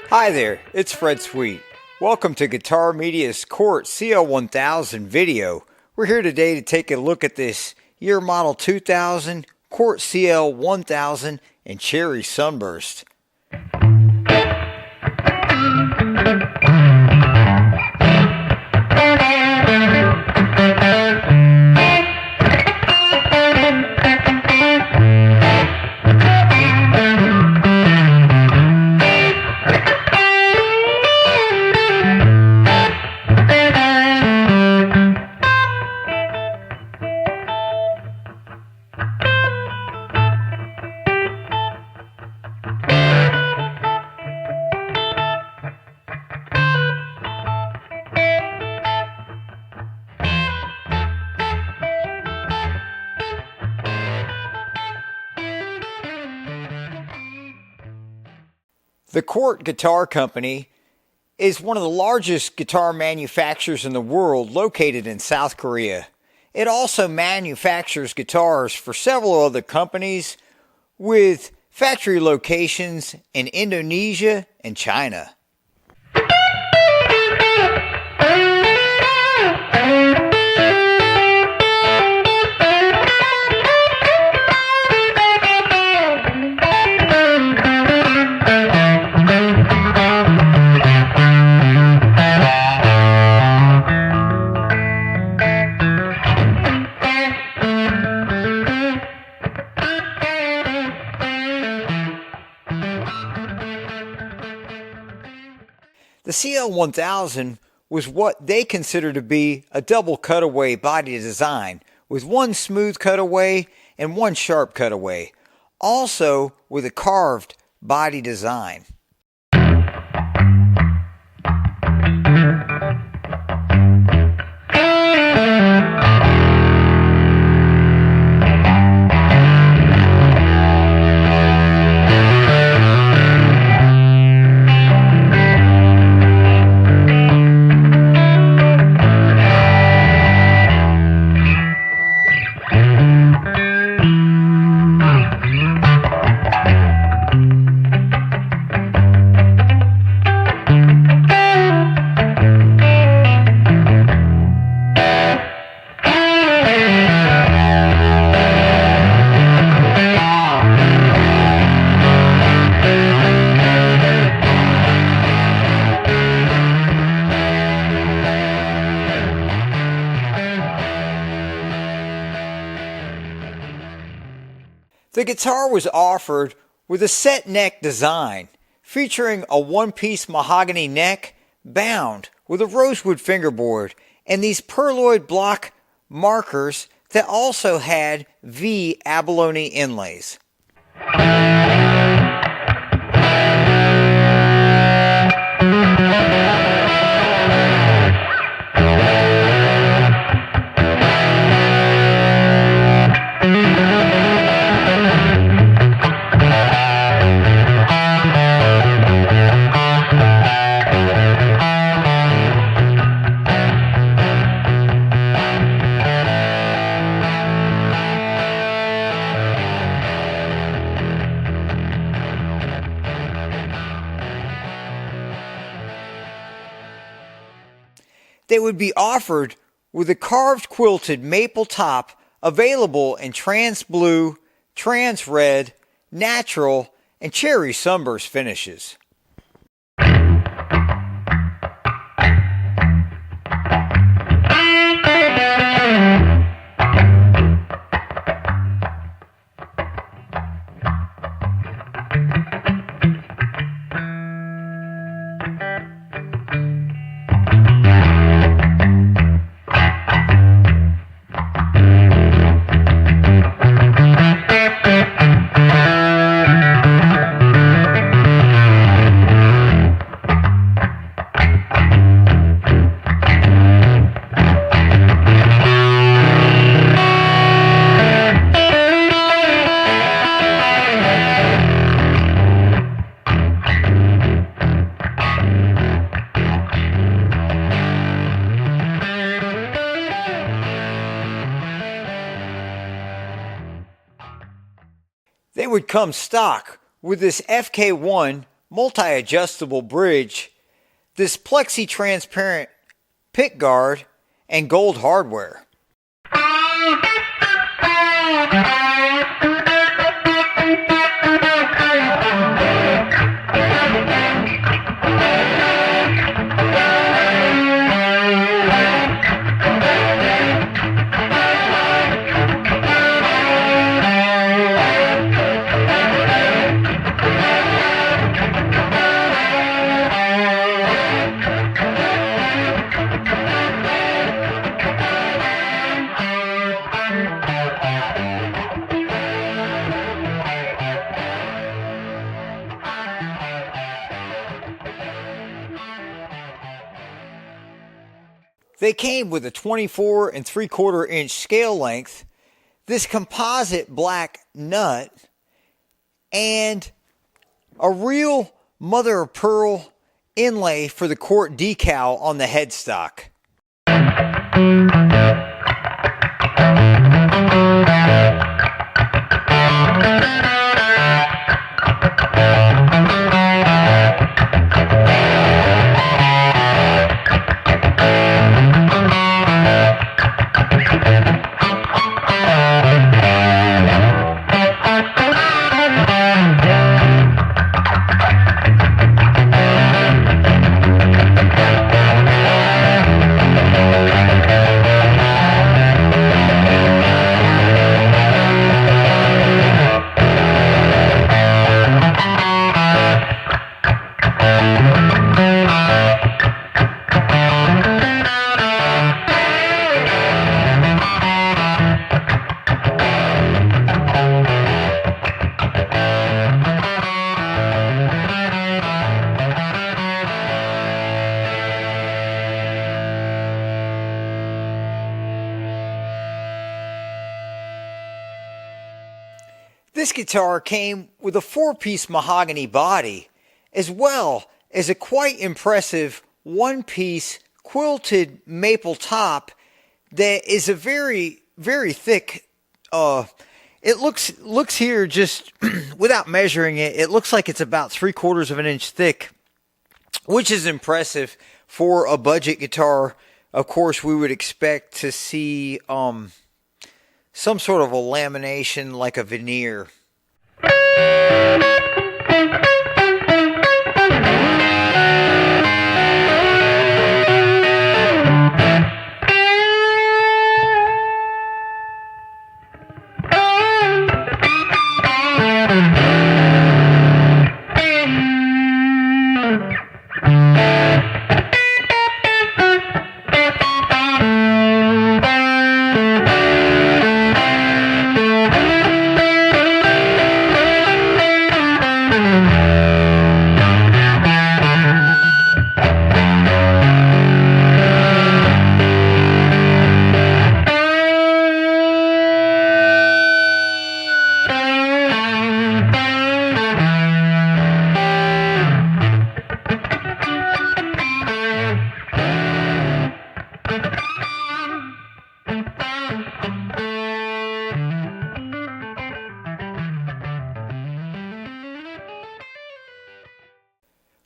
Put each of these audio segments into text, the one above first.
Hi there, it's Fred Sweet. Welcome to Guitar Media's Cort CL1000 video. We're here today to take a look at this year model 2000 Cort CL1000 and Cherry Sunburst. The Cort Guitar Company is one of the largest guitar manufacturers in the world, located in South Korea. It also manufactures guitars for several other companies with factory locations in Indonesia and China. The CL1000 was what they consider to be a double cutaway body design, with one smooth cutaway and one sharp cutaway, also with a carved body design. The guitar was offered with a set neck design, featuring a one-piece mahogany neck bound with a rosewood fingerboard and these perloid block markers that also had V abalone inlays. They would be offered with a carved quilted maple top available in trans blue, trans red, natural, and cherry sunburst finishes. They would come stock with this FK1 multi-adjustable bridge, this plexi-transparent pick guard, and gold hardware. They came with a 24 3/4 inch scale length, this composite black nut, and a real mother of pearl inlay for the Cort decal on the headstock. This guitar came with a 4-piece mahogany body, as well as a quite impressive 1-piece quilted maple top that is a very, very thick, it looks here just without measuring it, it looks like it's about 3/4 of an inch thick, which is impressive for a budget guitar. Of course, we would expect to see some sort of a lamination like a veneer.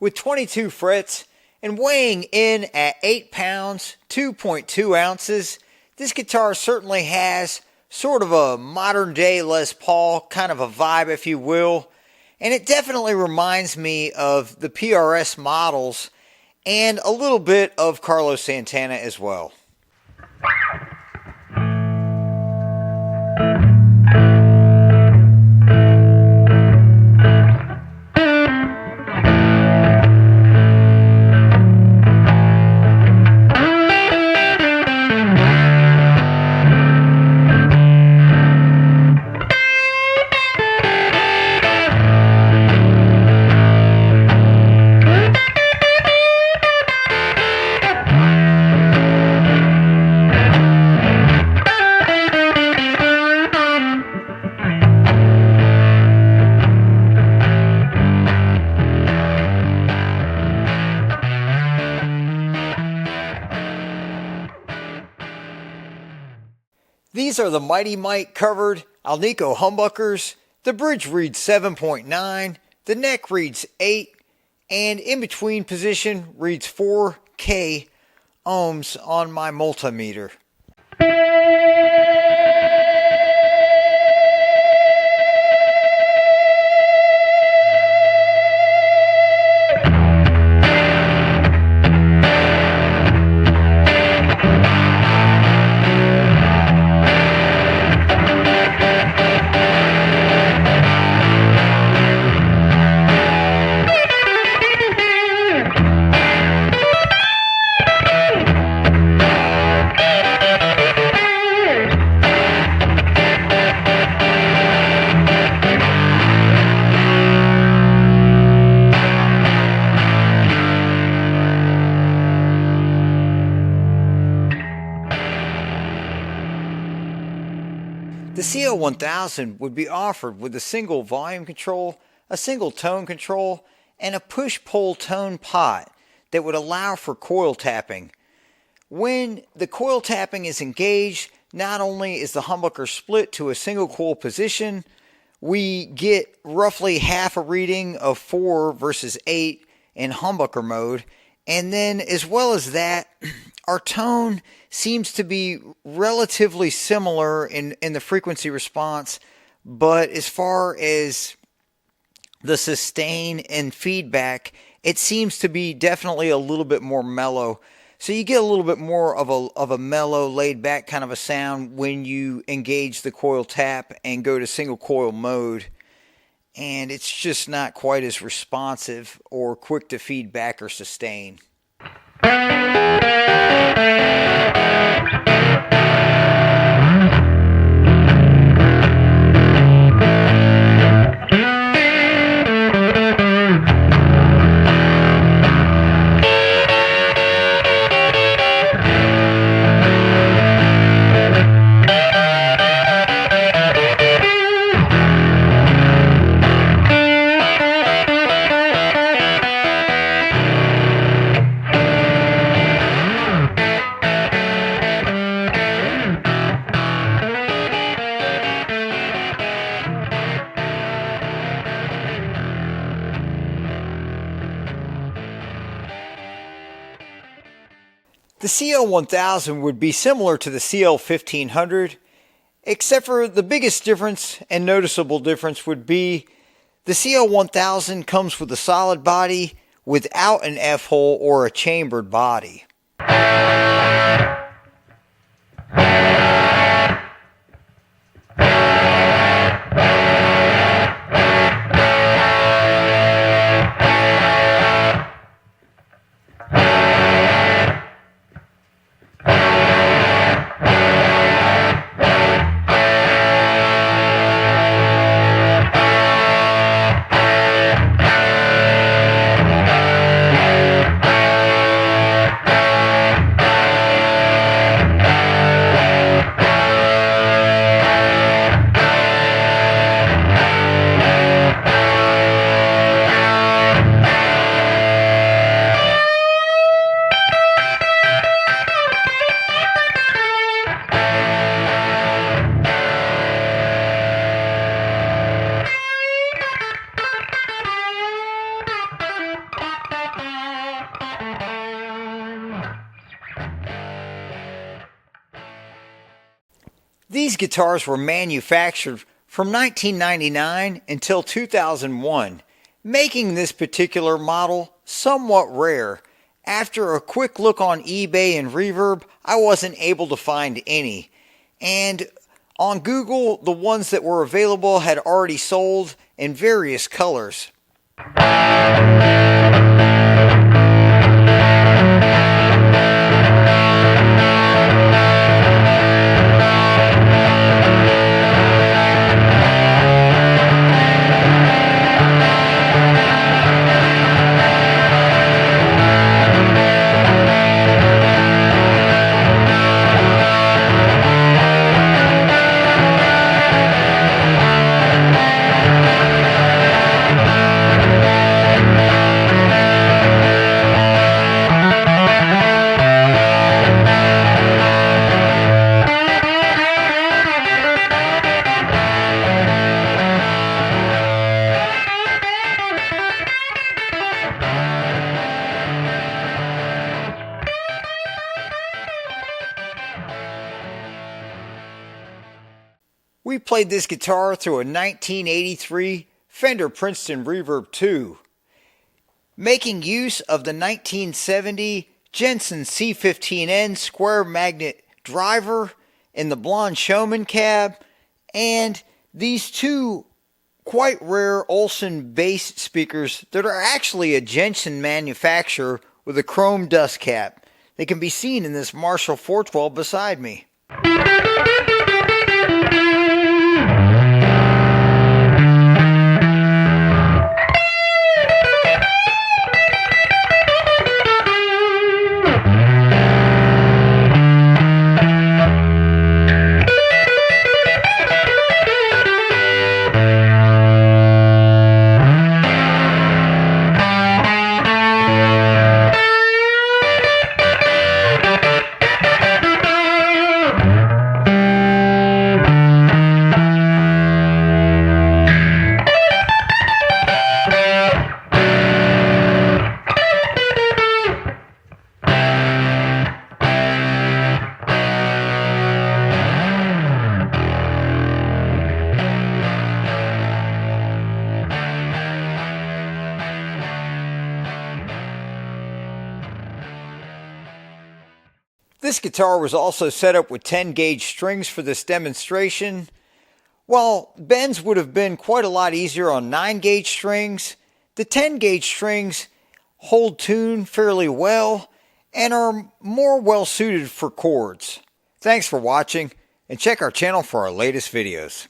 With 22 frets and weighing in at 8 pounds, 2.2 ounces, this guitar certainly has sort of a modern day Les Paul kind of a vibe, if you will. And it definitely reminds me of the PRS models and a little bit of Carlos Santana as well. These are the Mighty Mite covered Alnico humbuckers. The bridge reads 7.9, the neck reads 8, and in between position reads 4K ohms on my multimeter. The CL1000 would be offered with a single volume control, a single tone control, and a push-pull tone pot that would allow for coil tapping. When the coil tapping is engaged, not only is the humbucker split to a single coil position, we get roughly half a reading of 4 versus 8 in humbucker mode, and then as well as that, our tone seems to be relatively similar in the frequency response, but as far as the sustain and feedback, it seems to be definitely a little bit more mellow. So you get a little bit more of a mellow, laid-back kind of a sound when you engage the coil tap and go to single coil mode. And it's just not quite as responsive or quick to feedback or sustain. The CL1000 would be similar to the CL1500, except for the biggest difference and noticeable difference would be the CL1000 comes with a solid body without an F-hole or a chambered body. These guitars were manufactured from 1999 until 2001, making this particular model somewhat rare. After a quick look on eBay and Reverb, I wasn't able to find any. And on Google, the ones that were available had already sold in various colors. played this guitar through a 1983 Fender Princeton Reverb II, making use of the 1970 Jensen C15N square magnet driver in the blonde showman cab, and these two quite rare Olsen bass speakers that are actually a Jensen manufacturer with a chrome dust cap. They can be seen in this Marshall 412 beside me. This guitar was also set up with 10 gauge strings for this demonstration. While bends would have been quite a lot easier on 9 gauge strings, the 10 gauge strings hold tune fairly well and are more well suited for chords. Thanks for watching, and check our channel for our latest videos.